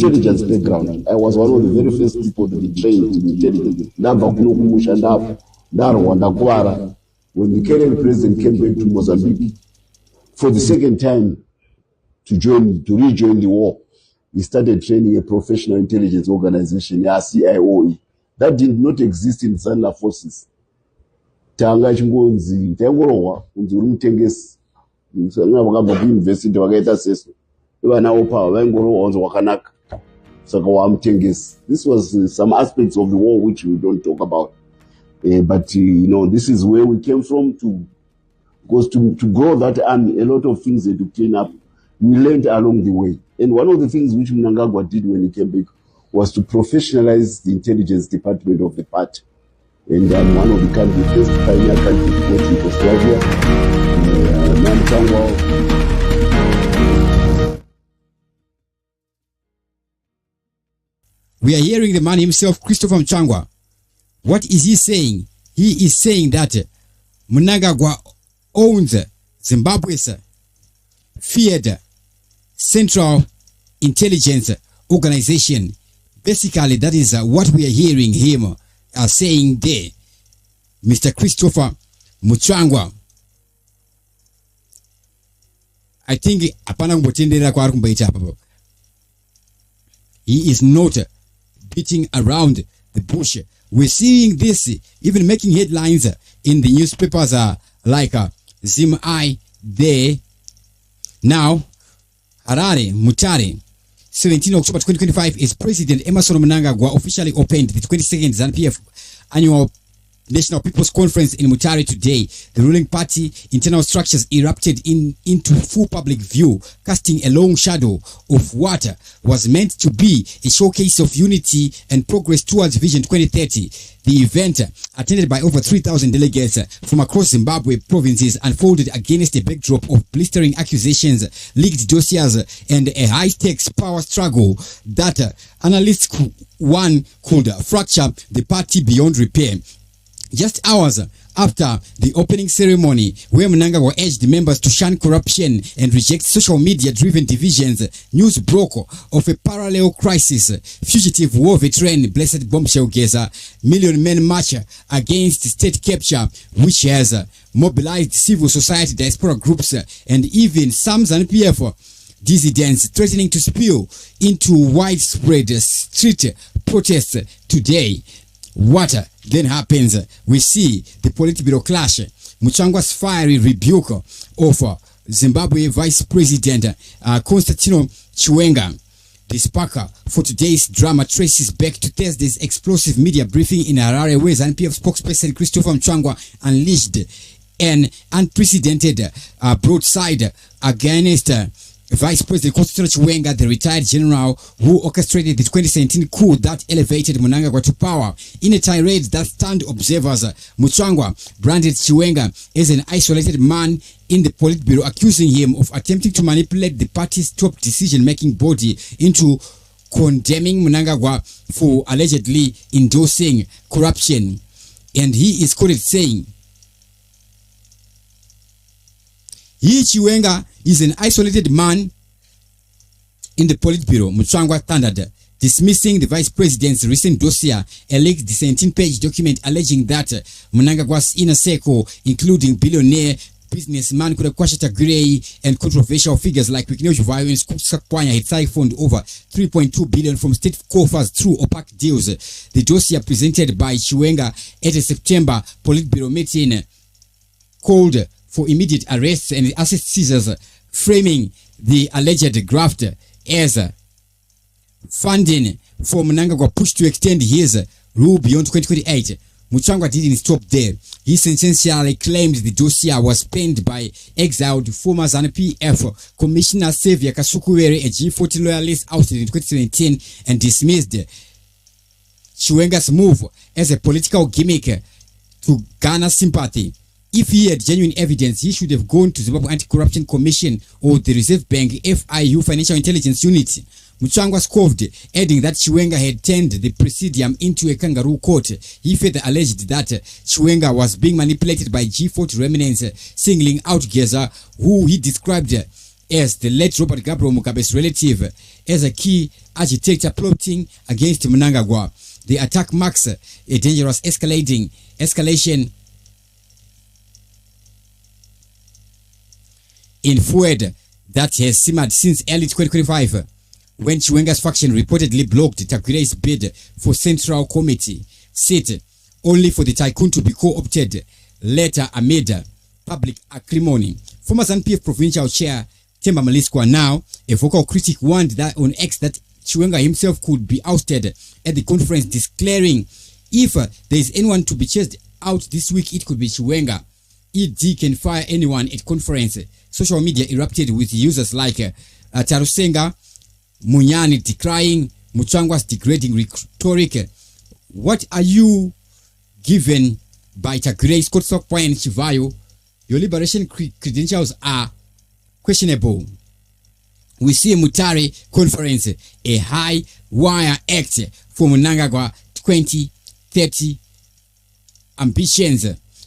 intelligence background. I was one of the very first people to be trained in intelligence. When the Kenyan president came back to Mozambique for the second time to rejoin the war, he started training a professional intelligence organization, CIOE. That did not exist in ZANU forces. Tanga chingonzi, tangorowa, unzuri mutengesi. Vakabva kuuniversity vakaita seso. Ivanawo power, vaingorowa wanzo wakanaka. Saka wamutengesi. This was some aspects of the war which we don't talk about. But this is where we came from because to grow that army, a lot of things had to clean up. We learned along the way. And one of the things which Mnangagwa did when he came back was to professionalize the intelligence department of the party. And I'm one of the first pioneer candidates to go to Yugoslavia, Mutsvangwa. We are hearing the man himself, Christopher Mutsvangwa. What is he saying? He is saying that Mnangagwa owns Zimbabwe's feared Central Intelligence Organization. Basically, that is what we are hearing him saying there. Mr. Christopher Mutsvangwa. I think he is not beating around the bush. We're seeing this even making headlines in the newspapers like Zimbabwe there. Now, Harare, Mutare, 17 October 2025 is President Emerson Mnangagwa officially opened the 22nd ZANU-PF annual National People's Conference in Mutare today. The ruling party internal structures erupted into full public view, casting a long shadow of what was meant to be a showcase of unity and progress towards Vision 2030. The event, attended by over 3,000 delegates from across Zimbabwe provinces, unfolded against a backdrop of blistering accusations, leaked dossiers, and a high-stakes power struggle that analysts could fracture the party beyond repair. Just hours after the opening ceremony, where Mnangagwa urged members to shun corruption and reject social media-driven divisions, news broke of a parallel crisis. Fugitive war veteran Blessed Bombshell Geza, Million Men March against state capture, which has mobilized civil society diaspora groups and even some ZANU-PF dissidents, threatening to spill into widespread street protests today. What then happens? We see the Politburo clash. Mutsvangwa's fiery rebuke of Zimbabwe Vice President Constantino Chiwenga. The spark for today's drama traces back to Thursday's explosive media briefing in Harare, where ZANU-PF spokesperson Christopher Mutsvangwa unleashed an unprecedented broadside against Vice President Constantino Chiwenga, the retired general who orchestrated the 2017 coup that elevated Mnangagwa to power. In a tirade that stunned observers, Mutsvangwa branded Chiwenga as an isolated man in the Politburo, accusing him of attempting to manipulate the party's top decision-making body into condemning Mnangagwa for allegedly endorsing corruption. And he is quoted saying, "He, Chiwenga, is an isolated man in the Politburo," Mutsvangwa thundered, dismissing the vice president's recent dossier, a leaked 17-page document alleging that Mnangagwa's inner circle, including billionaire businessman Kasukuwere Gray and controversial figures like Kasukuwere and Kasukuwere, had siphoned over $3.2 billion from state coffers through opaque deals. The dossier presented by Chiwenga at a September Politburo meeting called for immediate arrests and asset seizures, framing the alleged graft as funding for Mnangagwa push to extend his rule beyond 2028. Mutsvangwa didn't stop there. He essentially claimed the dossier was penned by exiled former ZANU-PF Commissioner Xavier Kasukuwere, a G40 loyalist ousted in 2017, and dismissed Chiwenga's move as a political gimmick to garner sympathy. If he had genuine evidence, he should have gone to Zimbabwe Anti-Corruption Commission or the Reserve Bank FIU Financial Intelligence Unit. Mutsvangwa scoffed, adding that Chiwenga had turned the presidium into a kangaroo court. He further alleged that Chiwenga was being manipulated by G40 remnants, singling out Geza, who he described as the late Robert Gabriel Mugabe's relative, as a key agitator plotting against Mnangagwa. The attack marks a dangerous escalation in Fued that has simmered since early 2025, when Chiwenga's faction reportedly blocked Takure's bid for Central Committee seat, only for the tycoon to be co-opted later amid public acrimony. Former ZANU-PF provincial chair Themba Maliskwa, now a vocal critic, warned that on X that Chiwenga himself could be ousted at the conference, declaring if there is anyone to be chased out this week, it could be Chiwenga. ED can fire anyone at conference. Social media erupted with users like Tarusenga Munyani decrying Mutsvangwa's degrading rhetoric. What are you given by Takure's Kotsokwa and Chivayo? Your liberation credentials are questionable. We see Mutare conference, a high wire act for Mnangagwa 2030 ambitions,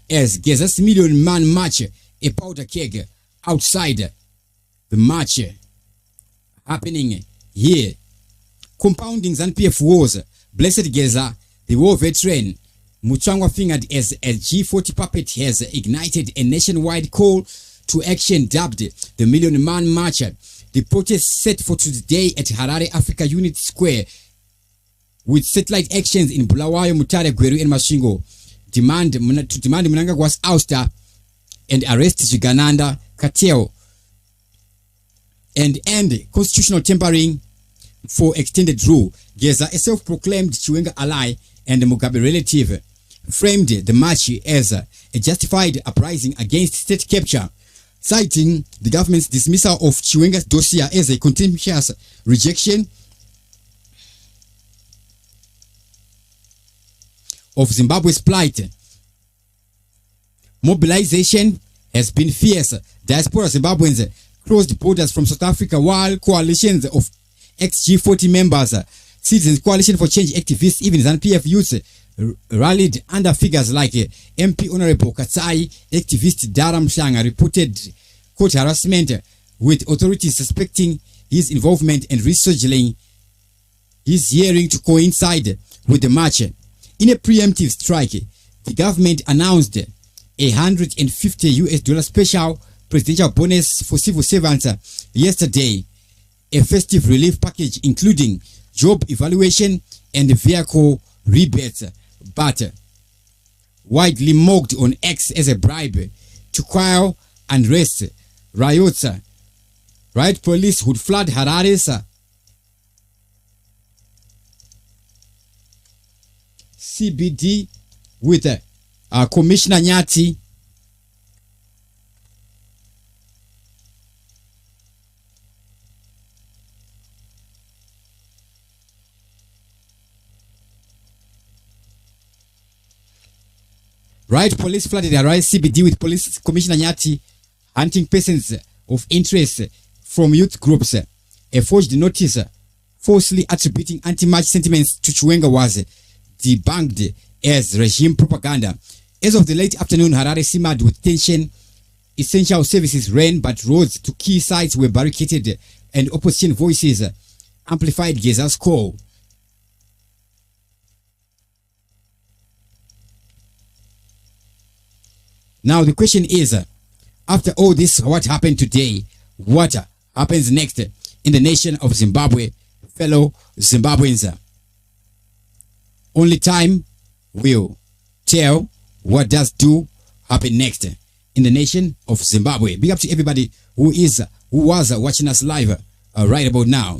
as Geza's million-man march, a powder keg outside the march happening here. Compounding ZANU-PF wars, Blessed Geza, the war veteran, Mutsvangwa fingered as a G40 puppet, has ignited a nationwide call to action dubbed the Million-Man March. The protest set for today at Harare Africa Unity Square, with satellite actions in Bulawayo, Mutare, Gweru and Mashingo, demand Mnangagwa's ouster and arrest Jigananda Cartel and end constitutional tampering for extended rule. Geza, a self-proclaimed Chiwenga ally and Mugabe relative, framed the march as a justified uprising against state capture, citing the government's dismissal of Chiwenga's dossier as a contemptuous rejection of Zimbabwe's plight. Mobilization has been fierce. Diaspora Zimbabweans crossed borders from South Africa, while coalitions of ex-G40 members, Citizens Coalition for Change activists, even ZANU-PF youths rallied under figures like MP Honorable Katsai. Activist Dara Mshanga reported court harassment, with authorities suspecting his involvement and rescheduling his hearing to coincide with the march. In a preemptive strike, the government announced a $150 special presidential bonus for civil servants yesterday, a festive relief package including job evaluation and vehicle rebates, but widely mocked on X as a bribe to quell unrest. Riot police would flood Harare's CBD with Commissioner Nyati Riot police flooded Harare CBD with police Commissioner Nyati hunting persons of interest from youth groups. A forged notice falsely attributing anti-march sentiments to Chiwenga was debunked as regime propaganda. As of the late afternoon, Harare simmered with tension. Essential services ran, but roads to key sites were barricaded and opposition voices amplified Geza's call. Now the question is, after all this, what happened today? What happens next in the nation of Zimbabwe, fellow Zimbabweans? Only time will tell what does happen next in the nation of Zimbabwe. Big up to everybody who was watching us live right about now.